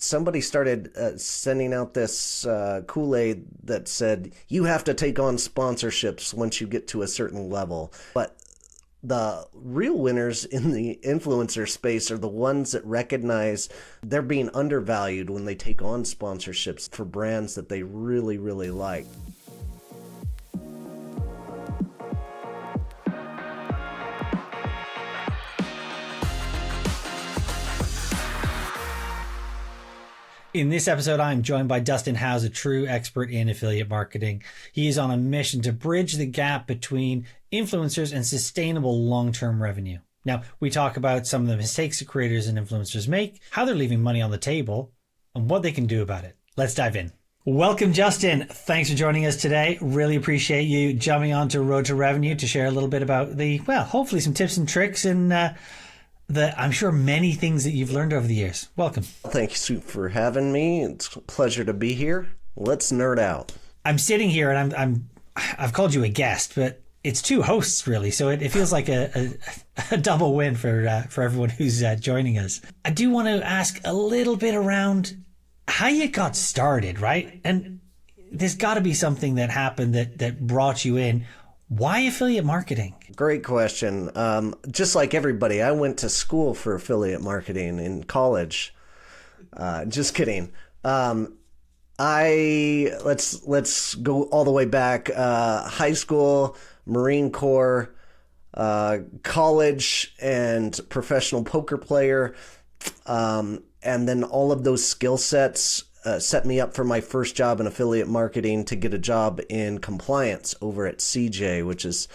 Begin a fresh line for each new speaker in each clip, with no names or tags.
Somebody started sending out this Kool-Aid that said you have to take on sponsorships once you get to a certain level. But the real winners in the influencer space are the ones that recognize they're being undervalued when they take on sponsorships for brands that they really, really like.
In this episode, I'm joined by Dustin House, a true expert in affiliate marketing. He is on a mission to bridge the gap between influencers and sustainable long-term revenue. Now, we talk about some of the mistakes that creators and influencers make, how they're leaving money on the table, and what they can do about it. Let's dive in. Welcome, Justin. Thanks for joining us today. Really appreciate you jumping onto Road to Revenue to share a little bit about hopefully some tips and tricks and I'm sure many things that you've learned over the years. Welcome.
Thank you for having me. It's a pleasure to be here. Let's nerd out.
I'm sitting here and I've called you a guest, but it's two hosts really, so it feels like a double win for everyone who's joining us. I do want to ask a little bit around how you got started, right? And there's got to be something that happened that brought you in. Why affiliate marketing?
Great question. Just like everybody, I went to school for affiliate marketing in college. Just kidding. Let's go all the way back. High school, Marine Corps, college, and professional poker player. And then all of those skill sets set me up for my first job in affiliate marketing to get a job in compliance over at CJ, which is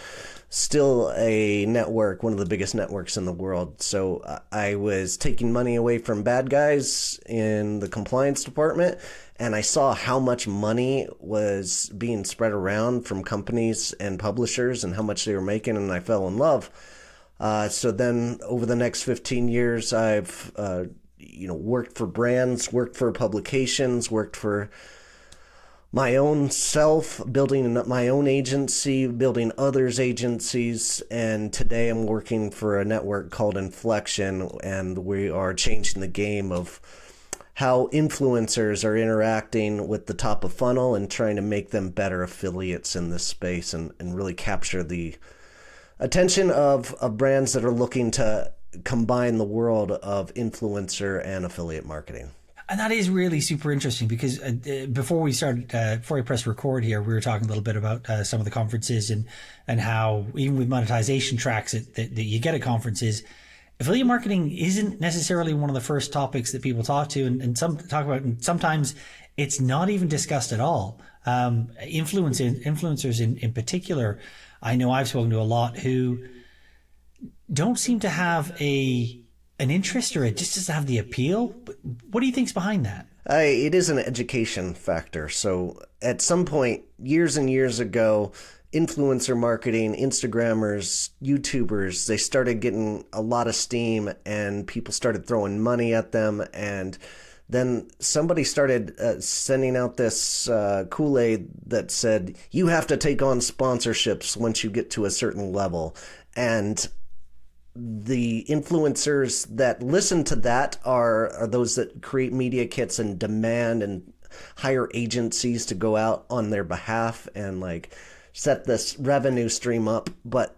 still a network, one of the biggest networks in the world. So I was taking money away from bad guys in the compliance department, and I saw how much money was being spread around from companies and publishers and how much they were making, and I fell in love. So then over the next 15 years, I've worked for brands, worked for publications, worked for my own self, building my own agency, building others' agencies, and today I'm working for a network called Inflection, and we are changing the game of how influencers are interacting with the top of funnel and trying to make them better affiliates in this space and really capture the attention of brands that are looking to combine the world of influencer and affiliate marketing.
And that is really super interesting because before we press record here, we were talking a little bit about some of the conferences and how even with monetization tracks that you get at conferences, affiliate marketing isn't necessarily one of the first topics that people talk to and some talk about. And sometimes it's not even discussed at all. Influencers in particular, I know I've spoken to a lot who don't seem to have an interest, or it just doesn't have the appeal. What do you think's behind that?
It is an education factor. So at some point, years and years ago, influencer marketing, Instagrammers, YouTubers, they started getting a lot of steam and people started throwing money at them. And then somebody started sending out this Kool-Aid that said, you have to take on sponsorships once you get to a certain level. And the influencers that listen to that are those that create media kits and demand and hire agencies to go out on their behalf and set this revenue stream up. But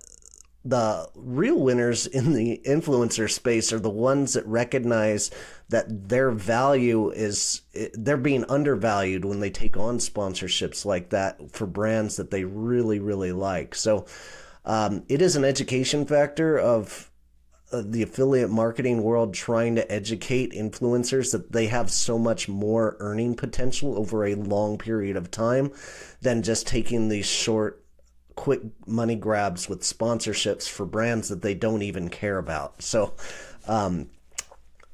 the real winners in the influencer space are the ones that recognize that their value is they're being undervalued when they take on sponsorships like that for brands that they really, really like. So it is an education factor of the affiliate marketing world trying to educate influencers that they have so much more earning potential over a long period of time than just taking these short, quick money grabs with sponsorships for brands that they don't even care about. So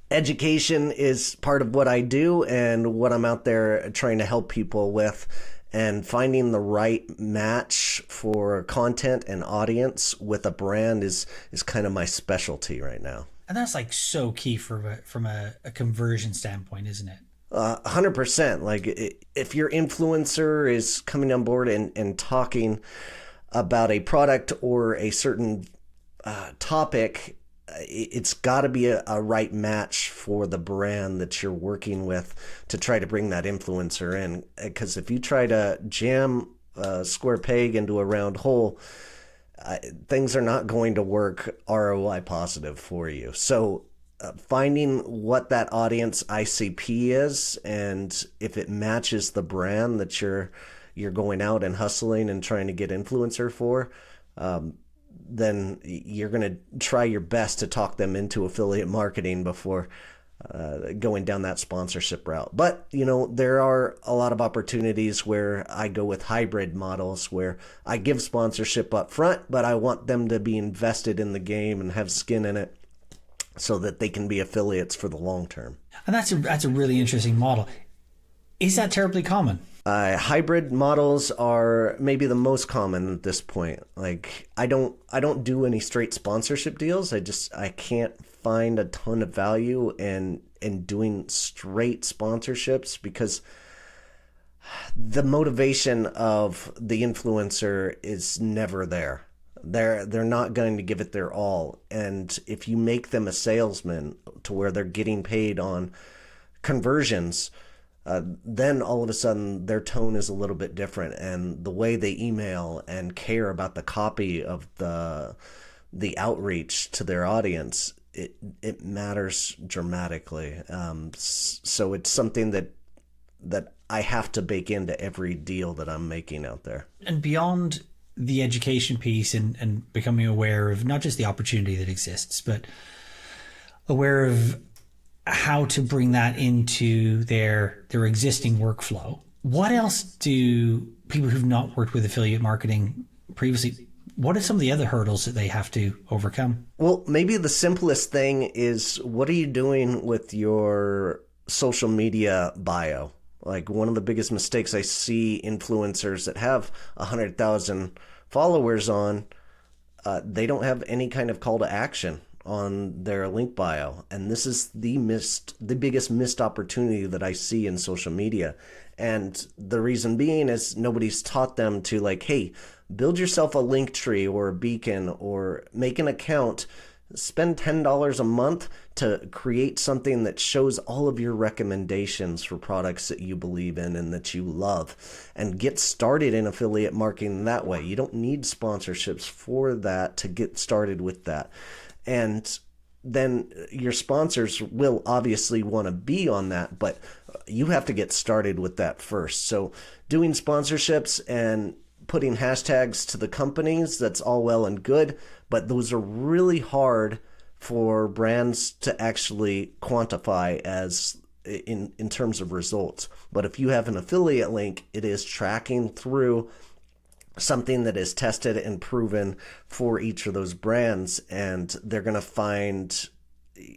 education is part of what I do and what I'm out there trying to help people with. And finding the right match for content and audience with a brand is kind of my specialty right now.
And that's so key from a conversion standpoint, isn't it?
100%. If your influencer is coming on board and talking about a product or a certain topic it's got to be a right match for the brand that you're working with to try to bring that influencer in. Because if you try to jam a square peg into a round hole, things are not going to work ROI positive for you. So finding what that audience ICP is, and if it matches the brand that you're going out and hustling and trying to get influencer for, then you're going to try your best to talk them into affiliate marketing before going down that sponsorship route. But, there are a lot of opportunities where I go with hybrid models where I give sponsorship up front, but I want them to be invested in the game and have skin in it so that they can be affiliates for the long term.
And that's a really interesting model. Is that terribly common?
Hybrid models are maybe the most common at this point. Like I don't do any straight sponsorship deals. I can't find a ton of value in doing straight sponsorships because the motivation of the influencer is never there. They're not going to give it their all. And if you make them a salesman to where they're getting paid on conversions, then all of a sudden their tone is a little bit different, and the way they email and care about the copy of the outreach to their audience, it matters dramatically. So it's something that I have to bake into every deal that I'm making out there.
And beyond the education piece and becoming aware of not just the opportunity that exists, but aware of how to bring that into their existing workflow. What else do people who've not worked with affiliate marketing previously, what are some of the other hurdles that they have to overcome?
Well, maybe the simplest thing is, what are you doing with your social media bio? Like, one of the biggest mistakes I see influencers that have 100,000 followers on, they don't have any kind of call to action on their link bio. And this is the biggest missed opportunity that I see in social media. And the reason being is nobody's taught them to, like, hey, build yourself a link tree or a beacon, or make an account, spend $10 a month to create something that shows all of your recommendations for products that you believe in and that you love, and get started in affiliate marketing that way. You don't need sponsorships for that to get started with that. And then your sponsors will obviously want to be on that, but you have to get started with that first. So doing sponsorships and putting hashtags to the companies, that's all well and good, but those are really hard for brands to actually quantify as in terms of results. But if you have an affiliate link, it is tracking through something that is tested and proven for each of those brands, and they're going to find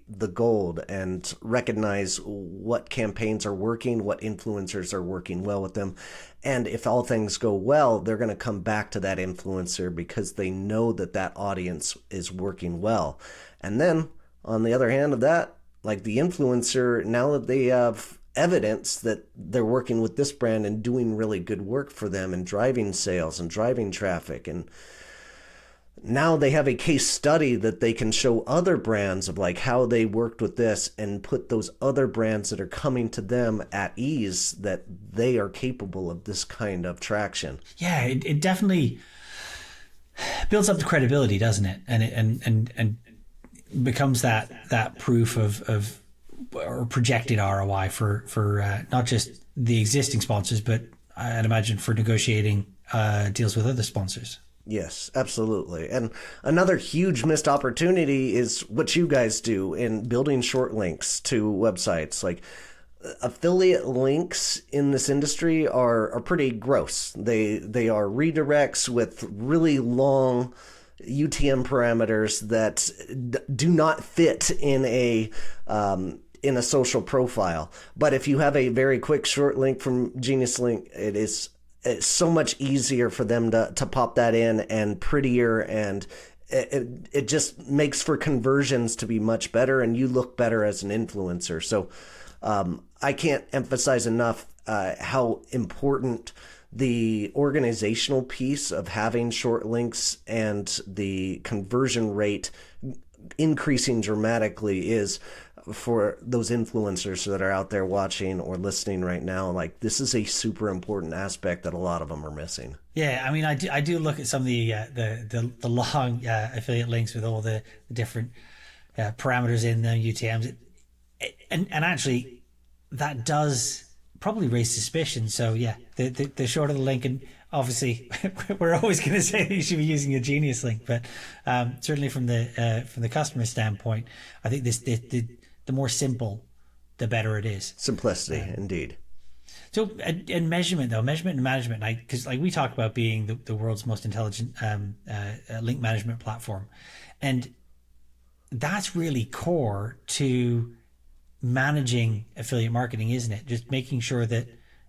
the gold and recognize what campaigns are working, what influencers are working well with them. And if all things go well, they're going to come back to that influencer because they know that audience is working well. And then on the other hand of that, like the influencer, now that they have evidence that they're working with this brand and doing really good work for them and driving sales and driving traffic, and now they have a case study that they can show other brands of like how they worked with this, and put those other brands that are coming to them at ease that they are capable of this kind of traction.
Yeah, it definitely builds up the credibility, doesn't it? And becomes that proof of or projected ROI for not just the existing sponsors, but I'd imagine for negotiating deals with other sponsors.
Yes, absolutely. And another huge missed opportunity is what you guys do in building short links to websites. Like, affiliate links in this industry are pretty gross. They are redirects with really long UTM parameters that do not fit in a social profile. But if you have a very quick short link from Geniuslink, it's so much easier for them to pop that in, and prettier, and it just makes for conversions to be much better, and you look better as an influencer. So I can't emphasize enough how important the organizational piece of having short links and the conversion rate increasing dramatically is for those influencers that are out there watching or listening right now. Like, this is a super important aspect that a lot of them are missing.
Yeah, I mean, I do look at some of the long affiliate links with all the different parameters in them, UTMs, and actually that does probably raise suspicion. So yeah, the shorter the link, and obviously we're always going to say that you should be using a Geniuslink, but certainly from the customer standpoint, I think the more simple, the better it is.
Simplicity, indeed.
So, and measurement and management, because like we talk about being the world's most intelligent link management platform, and that's really core to managing affiliate marketing, isn't it? Just making sure that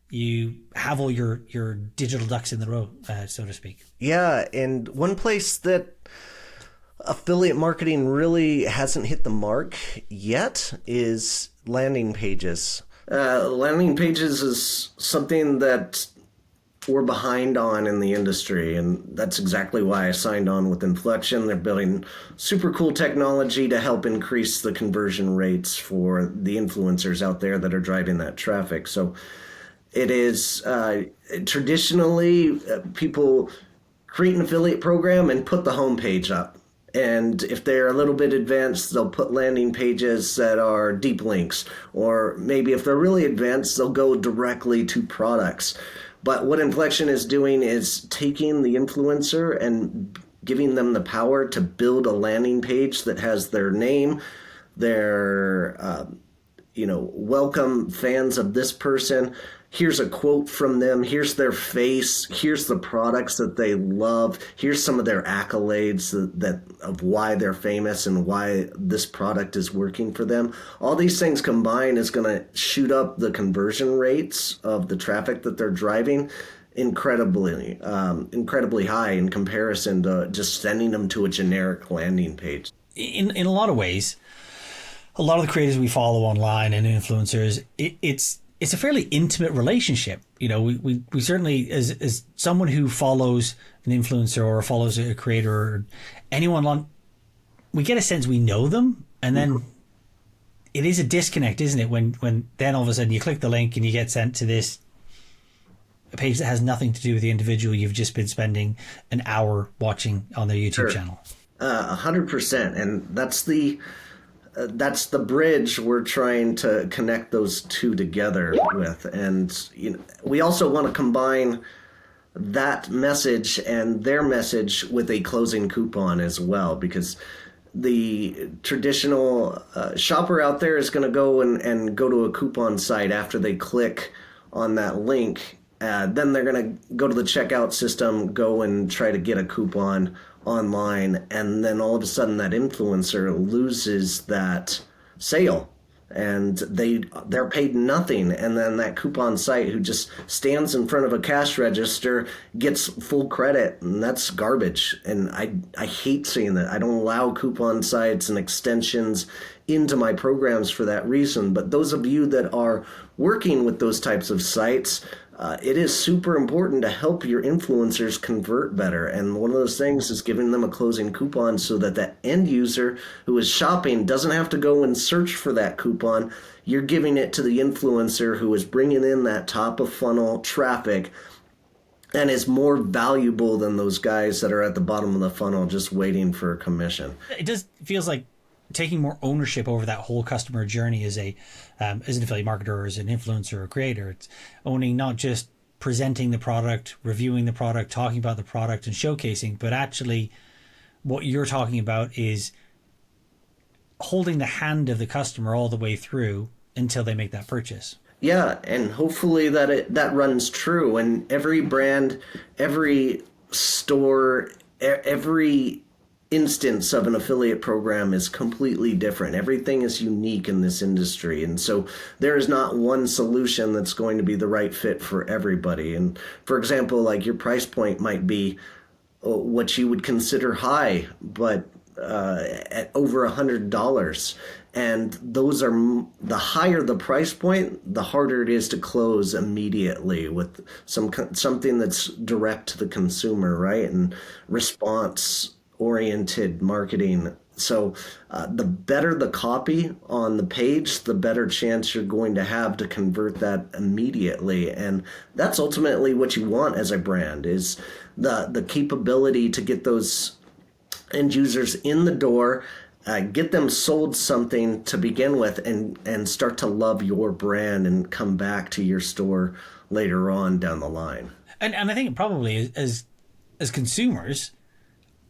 you have all your digital ducks in the row, so to speak.
Yeah, and one place that affiliate marketing really hasn't hit the mark yet is landing pages. Landing pages is something that we're behind on in the industry, and that's exactly why I signed on with Inflection. They're building super cool technology to help increase the conversion rates for the influencers out there that are driving that traffic. So it is traditionally people create an affiliate program and put the homepage up. And if they're a little bit advanced, they'll put landing pages that are deep links. Or maybe if they're really advanced, they'll go directly to products. But what Inflection is doing is taking the influencer and giving them the power to build a landing page that has their name, their, welcome fans of this person. Here's a quote from them. Here's their face. Here's the products that they love. Here's some of their accolades that of why they're famous and why this product is working for them. All these things combined is going to shoot up the conversion rates of the traffic that they're driving incredibly high in comparison to just sending them to a generic landing page.
In a lot of ways, a lot of the creators we follow online and influencers, it's a fairly intimate relationship. You know, we certainly, as someone who follows an influencer or follows a creator or anyone on, we get a sense we know them, and then it is a disconnect, isn't it? When then all of a sudden you click the link and you get sent to this page that has nothing to do with the individual you've just been spending an hour watching on their YouTube channel.
100%, and that's the bridge we're trying to connect those two together with. And we also want to combine that message and their message with a closing coupon as well, because the traditional shopper out there is going to go and go to a coupon site after they click on that link. Then they're going to go to the checkout system, go and try to get a coupon online, and then all of a sudden that influencer loses that sale and they're paid nothing, and then that coupon site who just stands in front of a cash register gets full credit, and that's garbage. And I hate seeing that. I don't allow coupon sites and extensions into my programs for that reason. But those of you that are working with those types of sites, it is super important to help your influencers convert better. And one of those things is giving them a closing coupon so that that end user who is shopping doesn't have to go and search for that coupon. You're giving it to the influencer who is bringing in that top of funnel traffic and is more valuable than those guys that are at the bottom of the funnel just waiting for a commission.
It just feels like taking more ownership over that whole customer journey as an affiliate marketer or as an influencer or creator. It's owning not just presenting the product, reviewing the product, talking about the product and showcasing, but actually what you're talking about is holding the hand of the customer all the way through until they make that purchase.
Yeah, and hopefully that runs true. And every brand, every store, every instance of an affiliate program is completely different. Everything is unique in this industry. And so there is not one solution that's going to be the right fit for everybody. And for example, like your price point might be what you would consider high, but at over $100. And those are, the higher the price point, the harder it is to close immediately with something that's direct to the consumer, right? And response oriented marketing So the better the copy on the page, the better chance you're going to have to convert that immediately. And that's ultimately what you want as a brand, is the capability to get those end users in the door, get them sold something to begin with, and start to love your brand and come back to your store later on down the line.
And I think probably as consumers,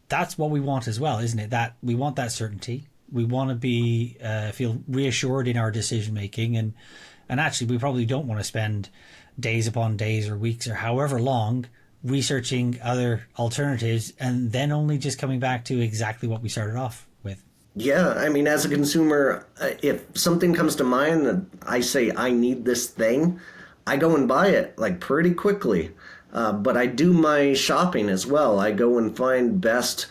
that's what we want as well, isn't it? That we want that certainty. We want to be feel reassured in our decision making, and actually we probably don't want to spend days upon days or weeks or however long researching other alternatives and then only just coming back to exactly what we started off with.
Yeah, I mean, as a consumer, if something comes to mind and I say I need this thing, I go and buy it like pretty quickly. But I do my shopping as well. I go and find best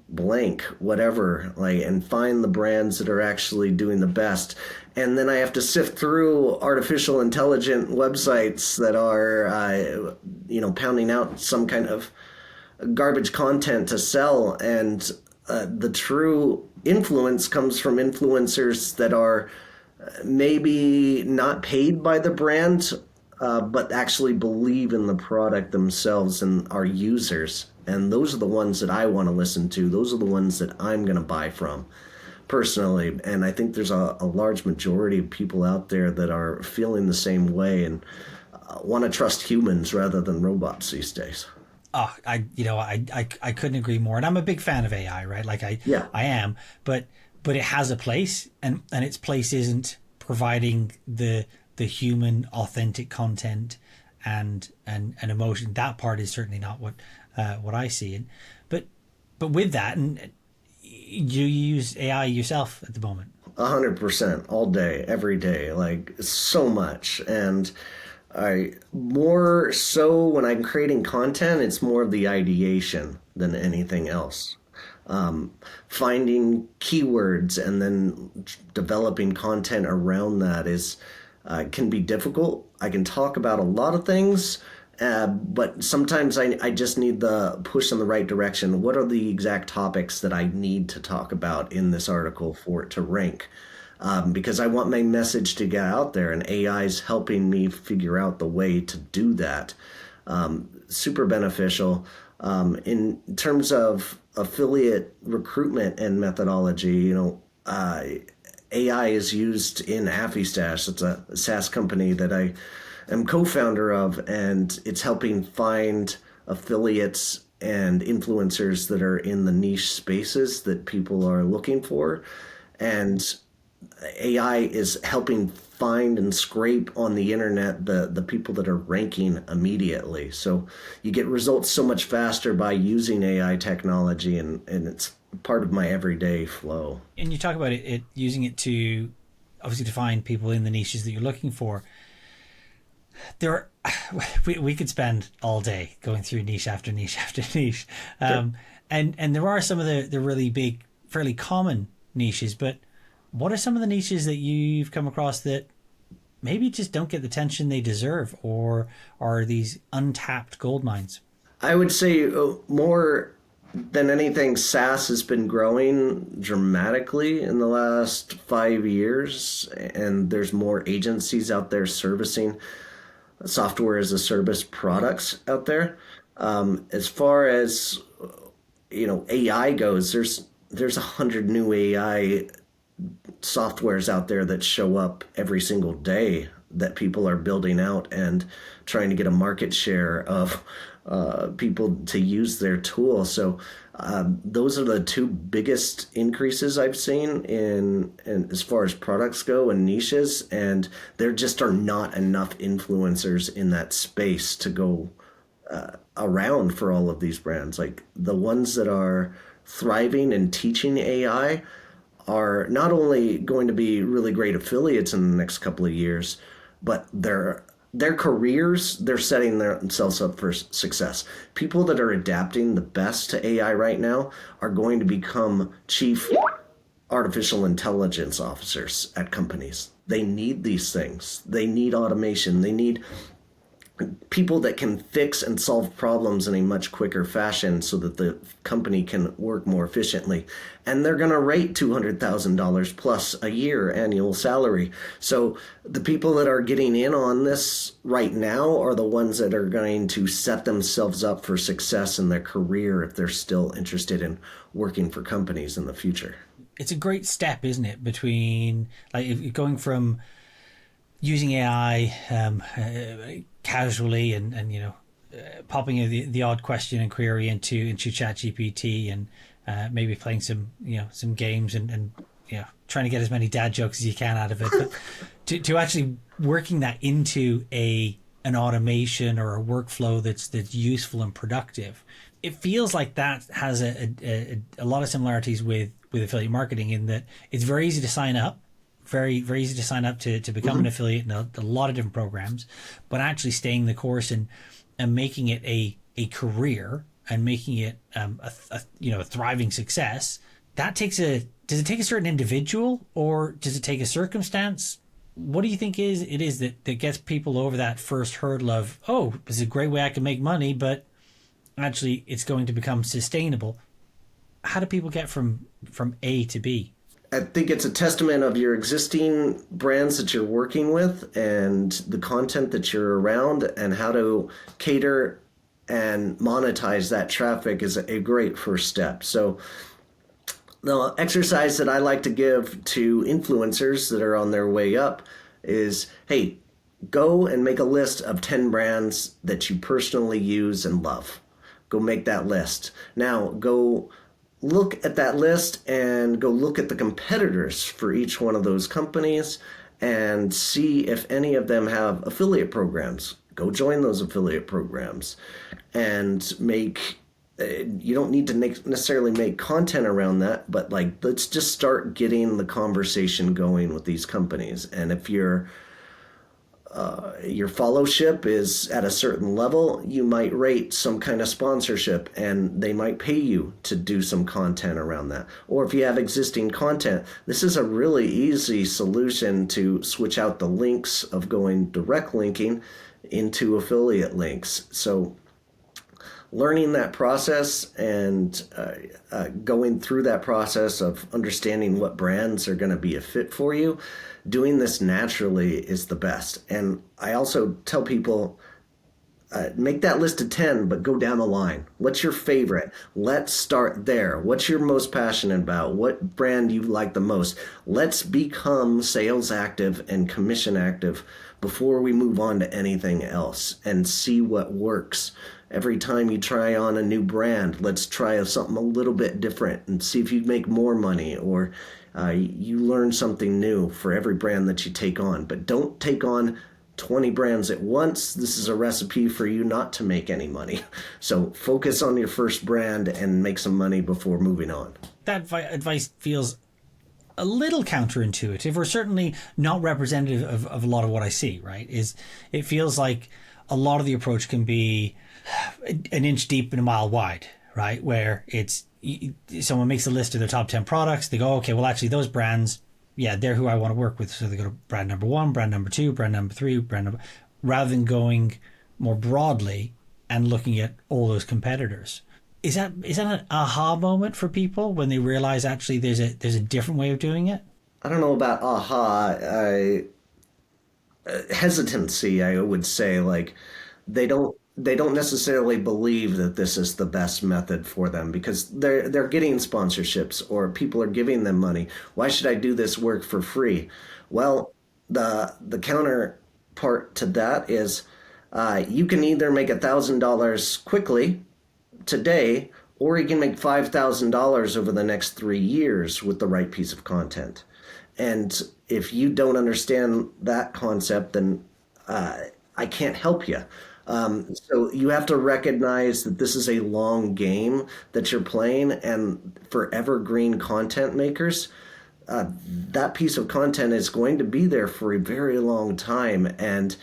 blank, whatever, like, and find the brands that are actually doing the best. And then I have to sift through artificial intelligent websites that are, pounding out some kind of garbage content to sell. And the true influence comes from influencers that are maybe not paid by the brand, but actually believe in the product themselves and are users. And those are the ones that I want to listen to. Those are the ones that I'm going to buy from personally. And I think there's a large majority of people out there that are feeling the same way and want to trust humans rather than robots these days.
Oh, I couldn't agree more. And I'm a big fan of AI, right? Like I am, but it has a place, and its place isn't providing the human authentic content and emotion. That part is certainly not what I see. And but with that, and you use AI yourself at the moment?
100%, all day, every day, like so much. And I more so when I'm creating content, it's more of the ideation than anything else. Finding keywords and then developing content around that is can be difficult. I can talk about a lot of things, but sometimes I just need the push in the right direction. What are the exact topics that I need to talk about in this article for it to rank? Because I want my message to get out there, and AI is helping me figure out the way to do that. Super beneficial. In terms of affiliate recruitment and methodology, AI is used in AffyStash. It's a SaaS company that I am co-founder of, and it's helping find affiliates and influencers that are in the niche spaces that people are looking for. And AI is helping find and scrape on the internet the people that are ranking immediately. So you get results so much faster by using AI technology, and it's part of my everyday flow.
And you talk about it using it to obviously to find people in the niches that you're looking for. We could spend all day going through niche after niche after niche. Sure. And there are some of the really big, fairly common niches, but what are some of the niches that you've come across that maybe just don't get the attention they deserve, or are these untapped gold mines?
I would say more than anything, SaaS has been growing dramatically in the last 5 years, and there's more agencies out there servicing software as a service products out there. As far as AI goes, there's 100 new AI softwares out there that show up every single day that people are building out and trying to get a market share of people to use their tool. So those are the two biggest increases I've seen in as far as products go and niches, and there just are not enough influencers in that space to go around for all of these brands. Like the ones that are thriving and teaching AI are not only going to be really great affiliates in the next couple of years, but their careers, they're setting themselves up for success. People that are adapting the best to AI right now are going to become chief artificial intelligence officers at companies. They need these things. They need automation. They need people that can fix and solve problems in a much quicker fashion so that the company can work more efficiently. And they're going to rate $200,000 plus a year annual salary. So the people that are getting in on this right now are the ones that are going to set themselves up for success in their career if they're still interested in working for companies in the future.
It's a great step, isn't it, between like going from using AI casually and popping the odd question and query into ChatGPT and maybe playing some games and trying to get as many dad jokes as you can out of it, but to actually working that into an automation or a workflow that's useful and productive. It feels like that has a lot of similarities with affiliate marketing in that it's very easy to sign up. Very, very easy to sign up to become an affiliate in a lot of different programs, but actually staying the course and making it a career and making it a thriving success. Does it take a certain individual or does it take a circumstance? What do you think it is that gets people over that first hurdle of, oh, this is a great way I can make money, but actually it's going to become sustainable? How do people get from A to B?
I think it's a testament of your existing brands that you're working with and the content that you're around, and how to cater and monetize that traffic is a great first step. So the exercise that I like to give to influencers that are on their way up is, hey, go and make a list of 10 brands that you personally use and love. Go make that list. Now go look at that list and go look at the competitors for each one of those companies and see if any of them have affiliate programs. Go join those affiliate programs and you don't need to necessarily make content around that, but let's just start getting the conversation going with these companies. And if your followship is at a certain level, you might rate some kind of sponsorship and they might pay you to do some content around that. Or if you have existing content, this is a really easy solution to switch out the links of going direct linking into affiliate links. So learning that process and going through that process of understanding what brands are going to be a fit for you, doing this naturally is the best. And I also tell people, make that list of 10, but go down the line. What's your favorite? Let's start there. What's your most passionate about? What brand you like the most? Let's become sales active and commission active before we move on to anything else and see what works. Every time you try on a new brand, let's try something a little bit different and see if you make more money or you learn something new for every brand that you take on. But don't take on 20 brands at once. This is a recipe for you not to make any money. So focus on your first brand and make some money before moving on.
That advice feels a little counterintuitive, or certainly not representative of a lot of what I see, right? It feels like a lot of the approach can be an inch deep and a mile wide, right? Where someone makes a list of their top 10 products. They go, okay, well, actually those brands, yeah, they're who I want to work with. So they go to brand number 1, brand number 2, brand number 3, rather than going more broadly and looking at all those competitors. Is that an aha moment for people when they realize actually there's a different way of doing it?
I don't know about aha. Hesitancy, I would say. They don't necessarily believe that this is the best method for them because they're getting sponsorships or people are giving them money. Why should I do this work for free? Well, the counterpart to that is you can either make $1,000 quickly today, or you can make $5,000 over the next 3 years with the right piece of content. And if you don't understand that concept, then I can't help you. So you have to recognize that this is a long game that you're playing, and for evergreen content makers, that piece of content is going to be there for a very long time, and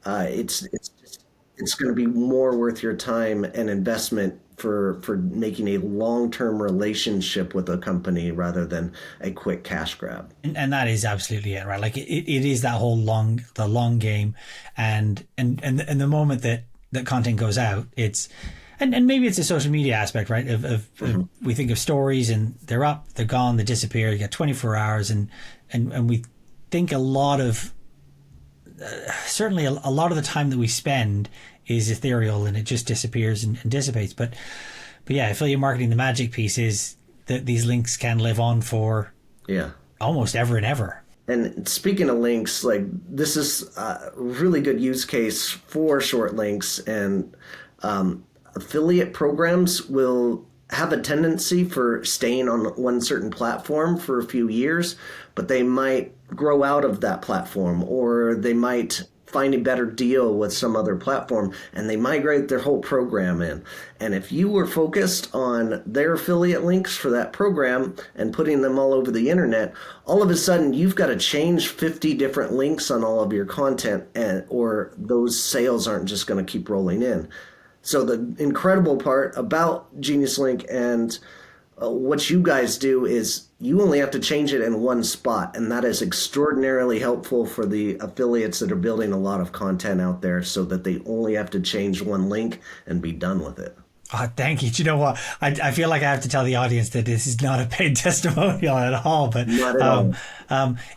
it's going to be more worth your time and investment for making a long-term relationship with a company rather than a quick cash grab.
And that is absolutely it, right? Like it is that whole the long game, and the moment that content goes out, it's and maybe it's a social media aspect, right? Of we think of stories and they're up, they're gone, they disappear. You got 24 hours, and we think a lot of certainly a lot of the time that we spend is ethereal and it just disappears and dissipates. But yeah, affiliate marketing, the magic piece is that these links can live on for almost ever and ever.
And speaking of links, like this is a really good use case for short links, and affiliate programs will have a tendency for staying on one certain platform for a few years, but they might grow out of that platform, or they might find a better deal with some other platform and they migrate their whole program in. And if you were focused on their affiliate links for that program and putting them all over the internet, all of a sudden you've got to change 50 different links on all of your content, or those sales aren't just going to keep rolling in. So the incredible part about Geniuslink and what you guys do is you only have to change it in one spot, and that is extraordinarily helpful for the affiliates that are building a lot of content out there, so that they only have to change one link and be done with it.
Oh, thank you. Do you know what? I feel like I have to tell the audience that this is not a paid testimonial at all, but
not at all.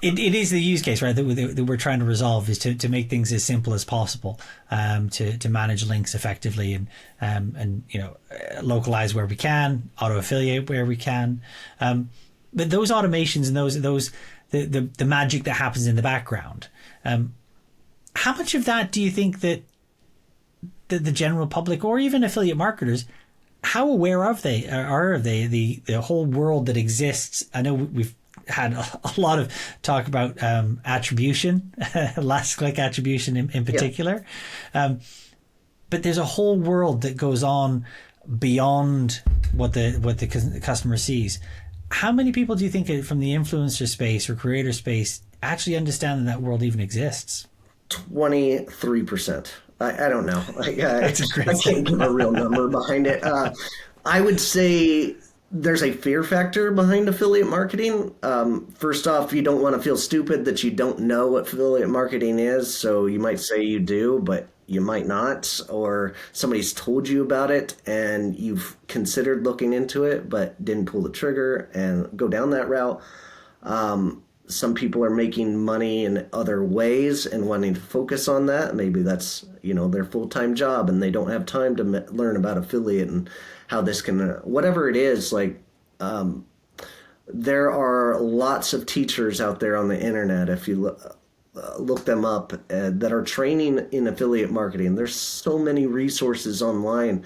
It is the use case, right, that we're trying to resolve, is to make things as simple as possible, to manage links effectively, and localize where we can, auto affiliate where we can. But those automations and those the magic that happens in the background, how much of that do you think that the general public or even affiliate marketers, how aware are of the whole world that exists? I know we've had a lot of talk about attribution, last click attribution in particular. But there's a whole world that goes on beyond what the customer sees. How many people do you think from the influencer space or creator space actually understand that world even exists?
23%. I don't know. I can't give a real number behind it. I would say there's a fear factor behind affiliate marketing. First off, you don't want to feel stupid that you don't know what affiliate marketing is. So you might say you do, but you might not, or somebody's told you about it and you've considered looking into it, but didn't pull the trigger and go down that route. Some people are making money in other ways and wanting to focus on that. Maybe that's, their full-time job and they don't have time to learn about affiliate and how this can, whatever it is, like, there are lots of teachers out there on the internet, if you look them up, that are training in affiliate marketing. There's so many resources online.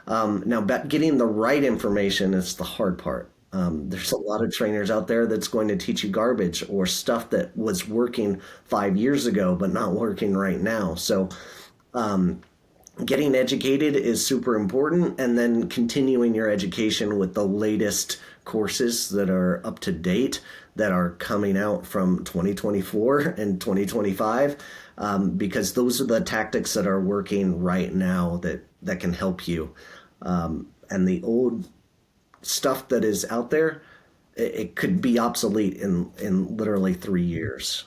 Now, getting the right information is the hard part. There's a lot of trainers out there that's going to teach you garbage or stuff that was working 5 years ago but not working right now. So getting educated is super important, and then continuing your education with the latest courses that are up to date, that are coming out from 2024 and 2025, because those are the tactics that are working right now that can help you. And the old stuff that is out there, it could be obsolete in literally 3 years.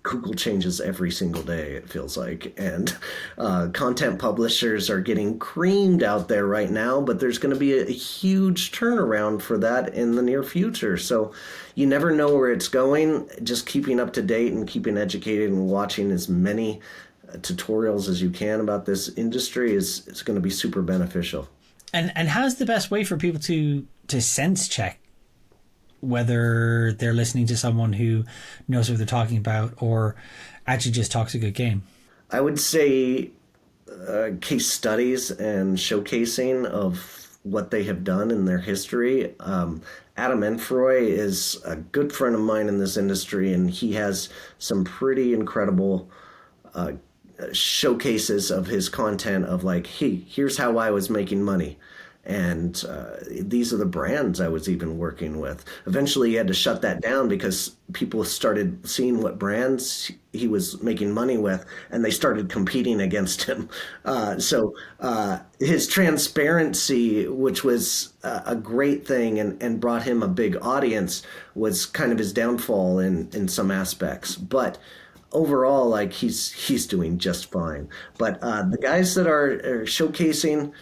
Google changes every single day, it feels like, and content publishers are getting creamed out there right now, but there's going to be a huge turnaround for that in the near future. So you never know where it's going. Just keeping up to date and keeping educated and watching as many tutorials as you can about this industry is going to be super beneficial.
And how's the best way for people to sense check whether they're listening to someone who knows what they're talking about or actually just talks a good game?
I would say case studies and showcasing of what they have done in their history. Adam Enfroy is a good friend of mine in this industry, and he has some pretty incredible showcases of his content of like, hey, here's how I was making money. And these are the brands I was even working with. Eventually, he had to shut that down because people started seeing what brands he was making money with, and they started competing against him. His transparency, which was a great thing and brought him a big audience, was kind of his downfall in some aspects. But overall, like he's doing just fine. But the guys that are showcasing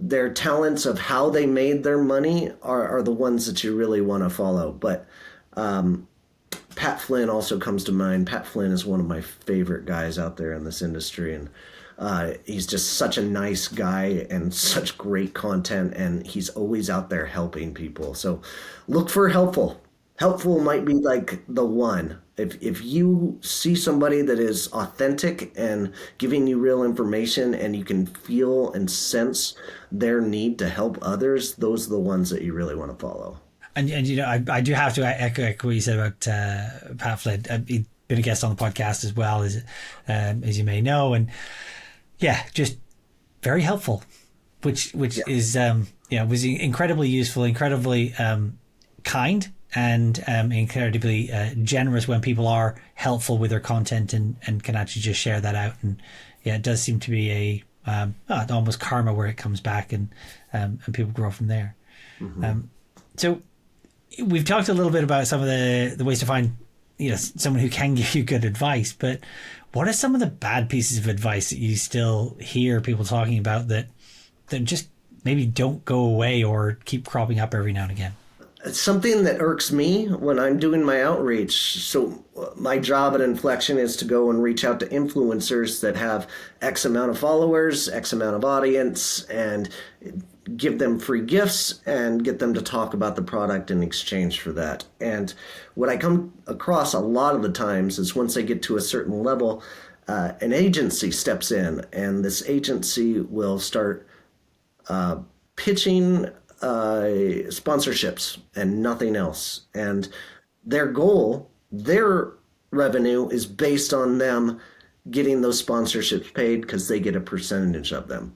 their talents of how they made their money are the ones that you really want to follow. But Pat Flynn also comes to mind. Pat Flynn is one of my favorite guys out there in this industry, and he's just such a nice guy and such great content, and he's always out there helping people. So look for helpful. Helpful might be like the one. If you see somebody that is authentic and giving you real information and you can feel and sense their need to help others, those are the ones that you really want to follow.
And you know, I do have to echo what you said about Pat Flynn. He's been a guest on the podcast as well, as you may know, and yeah, just very helpful, which is was incredibly useful, incredibly kind, and incredibly generous when people are helpful with their content and can actually just share that out. And yeah, it does seem to be almost karma where it comes back and people grow from there. Mm-hmm. So we've talked a little bit about some of the ways to find someone who can give you good advice, but what are some of the bad pieces of advice that you still hear people talking about that just maybe don't go away or keep cropping up every now and again?
It's something that irks me when I'm doing my outreach. So my job at Inflection is to go and reach out to influencers that have X amount of followers, X amount of audience, and give them free gifts and get them to talk about the product in exchange for that. And what I come across a lot of the times is once they get to a certain level, an agency steps in, and this agency will start pitching sponsorships and nothing else. And their goal, their revenue is based on them getting those sponsorships paid because they get a percentage of them.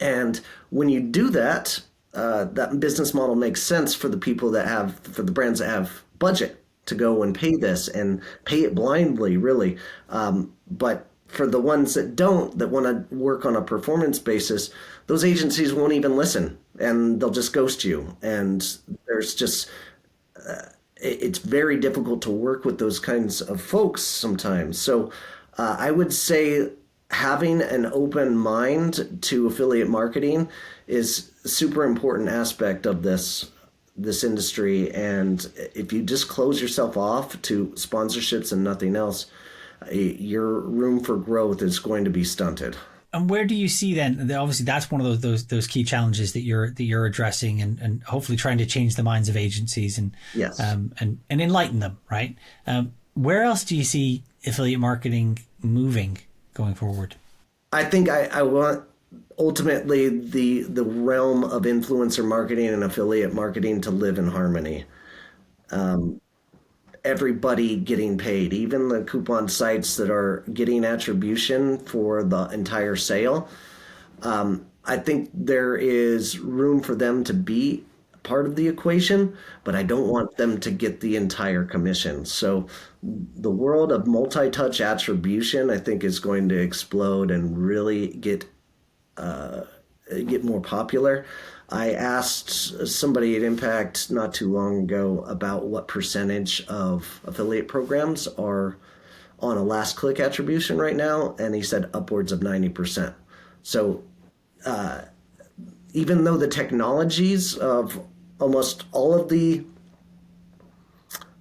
And when you do that, that business model makes sense for the brands that have budget to go and pay this and pay it blindly, really. But for the ones that don't, that want to work on a performance basis, those agencies won't even listen and they'll just ghost you. And there's just, it's very difficult to work with those kinds of folks sometimes. So I would say having an open mind to affiliate marketing is a super important aspect of this industry. And if you just close yourself off to sponsorships and nothing else, your room for growth is going to be stunted.
And where do you see then? Obviously, that's one of those key challenges that you're addressing, and hopefully trying to change the minds of agencies and
yes,
and enlighten them. Right? Where else do you see affiliate marketing moving going forward?
I think I want ultimately the realm of influencer marketing and affiliate marketing to live in harmony. Everybody getting paid, even the coupon sites that are getting attribution for the entire sale. I think there is room for them to be part of the equation, but I don't want them to get the entire commission. So the world of multi-touch attribution, I think, is going to explode and really get more popular. I asked somebody at Impact not too long ago about what percentage of affiliate programs are on a last click attribution right now, and he said upwards of 90%. So even though the technologies of almost all of the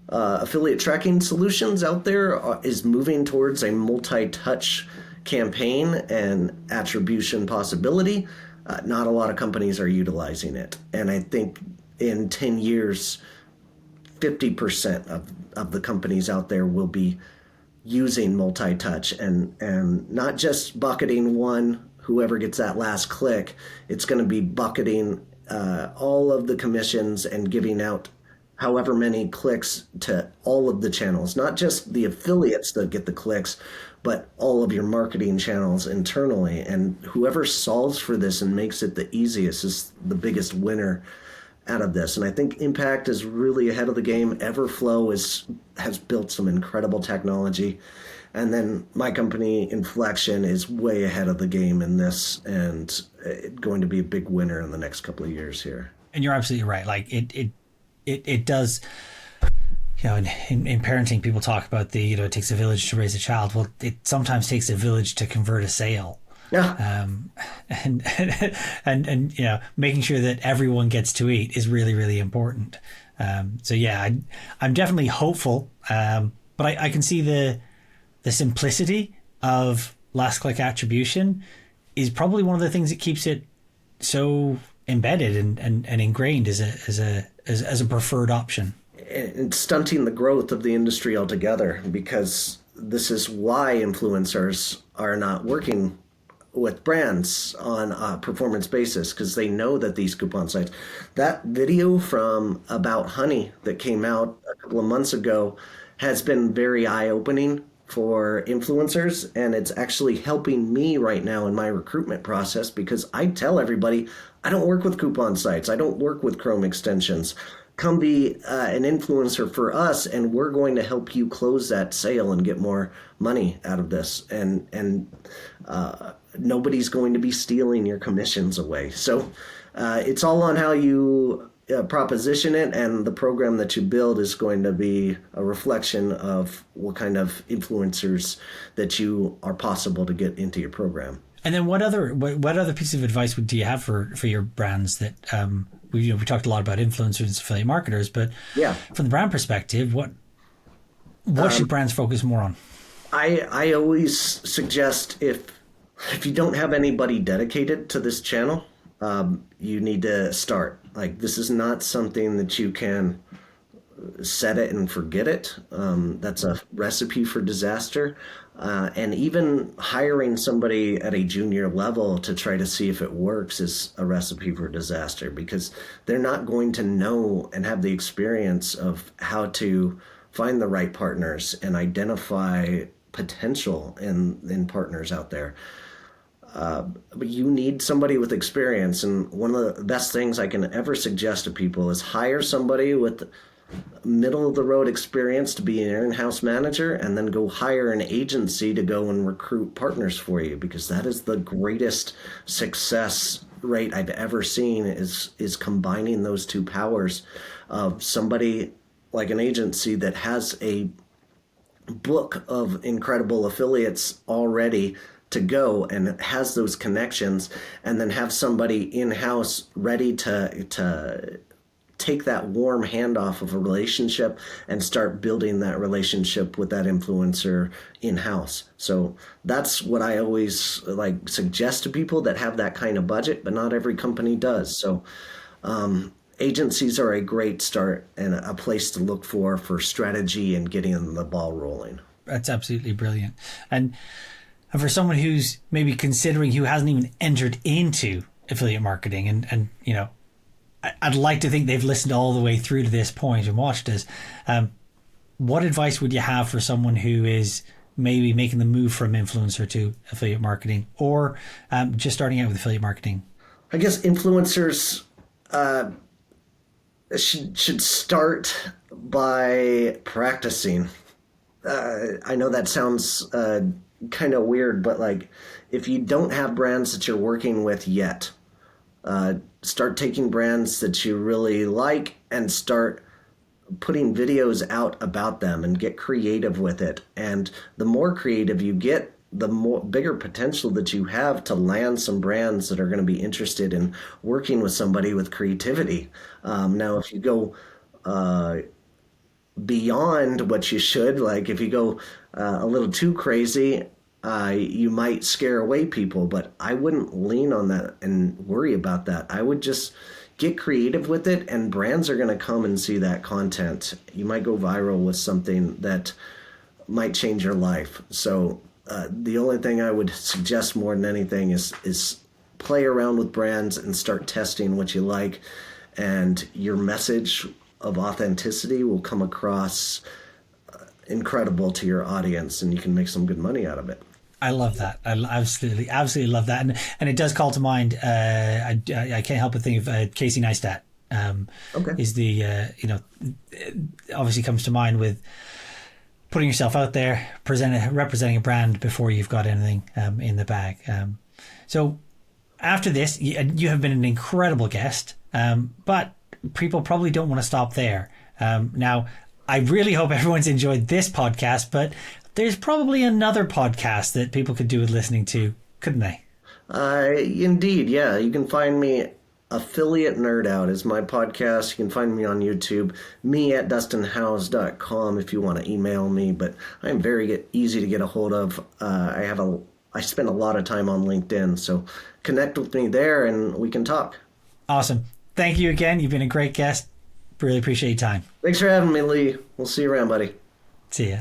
affiliate tracking solutions out there is moving towards a multi-touch campaign and attribution possibility, not a lot of companies are utilizing it. And I think in 10 years, 50% of the companies out there will be using multi-touch and not just bucketing one, whoever gets that last click. It's going to be bucketing all of the commissions and giving out however many clicks to all of the channels, not just the affiliates that get the clicks, but all of your marketing channels internally. And whoever solves for this and makes it the easiest is the biggest winner out of this. And I think Impact is really ahead of the game. Everflow has built some incredible technology. And then my company, Inflection, is way ahead of the game in this and going to be a big winner in the next couple of years here.
And you're absolutely right. Like it does, you know, in parenting, people talk about it takes a village to raise a child. Well, it sometimes takes a village to convert a sale.
Yeah.
And you know, making sure that everyone gets to eat is really, really important. So yeah, I'm definitely hopeful. But I can see the simplicity of last click attribution is probably one of the things that keeps it so embedded and ingrained as a preferred option.
And stunting the growth of the industry altogether, because this is why influencers are not working with brands on a performance basis, because they know that these coupon sites, that video from About Honey that came out a couple of months ago has been very eye-opening for influencers, and it's actually helping me right now in my recruitment process, because I tell everybody I don't work with coupon sites, I don't work with Chrome extensions. Come be an influencer for us, and we're going to help you close that sale and get more money out of this. And nobody's going to be stealing your commissions away. So it's all on how you proposition it, and the program that you build is going to be a reflection of what kind of influencers that you are possible to get into your program.
And then what other piece of advice do you have for your brands that we talked a lot about influencers and affiliate marketers, but
yeah,
from the brand perspective, what should brands focus more on?
I always suggest if you don't have anybody dedicated to this channel, you need to start. Like, this is not something that you can set it and forget it. That's a recipe for disaster. And even hiring somebody at a junior level to try to see if it works is a recipe for disaster, because they're not going to know and have the experience of how to find the right partners and identify potential in partners out there. But you need somebody with experience. And one of the best things I can ever suggest to people is hire somebody with middle of the road experience to be an in-house manager, and then go hire an agency to go and recruit partners for you, because that is the greatest success rate I've ever seen, is combining those two powers of somebody like an agency that has a book of incredible affiliates already to go and has those connections, and then have somebody in-house ready to take that warm handoff of a relationship and start building that relationship with that influencer in-house. So that's what I always suggest to people that have that kind of budget, but not every company does. So agencies are a great start and a place to look for strategy and getting the ball rolling.
That's absolutely brilliant. And for someone who's maybe considering, who hasn't even entered into affiliate marketing, and you know, I'd like to think they've listened all the way through to this point and watched us. What advice would you have for someone who is maybe making the move from influencer to affiliate marketing, or just starting out with affiliate marketing?
I guess influencers should start by practicing. I know that sounds kind of weird, but if you don't have brands that you're working with yet, start taking brands that you really like and start putting videos out about them and get creative with it. And the more creative you get, the more bigger potential that you have to land some brands that are going to be interested in working with somebody with creativity. Now, if you go beyond what you should, if you go a little too crazy, you might scare away people, but I wouldn't lean on that and worry about that. I would just get creative with it, and brands are going to come and see that content. You might go viral with something that might change your life. So the only thing I would suggest more than anything is play around with brands and start testing what you like, and your message of authenticity will come across incredible to your audience, and you can make some good money out of it.
I love that. I absolutely love that. And it does call to mind, I can't help but think of Casey Neistat. Is the, obviously comes to mind with putting yourself out there, representing a brand before you've got anything in the bag. So after this, you have been an incredible guest, but people probably don't want to stop there. Now, I really hope everyone's enjoyed this podcast, but there's probably another podcast that people could do with listening to, couldn't they?
Indeed, yeah. You can find me, Affiliate Nerd Out is my podcast. You can find me on YouTube, me at dustinhouse.com if you want to email me, but I'm very easy to get a hold of. I spend a lot of time on LinkedIn, so connect with me there and we can talk.
Awesome. Thank you again. You've been a great guest. Really appreciate your time.
Thanks for having me, Lee. We'll see you around, buddy.
See ya.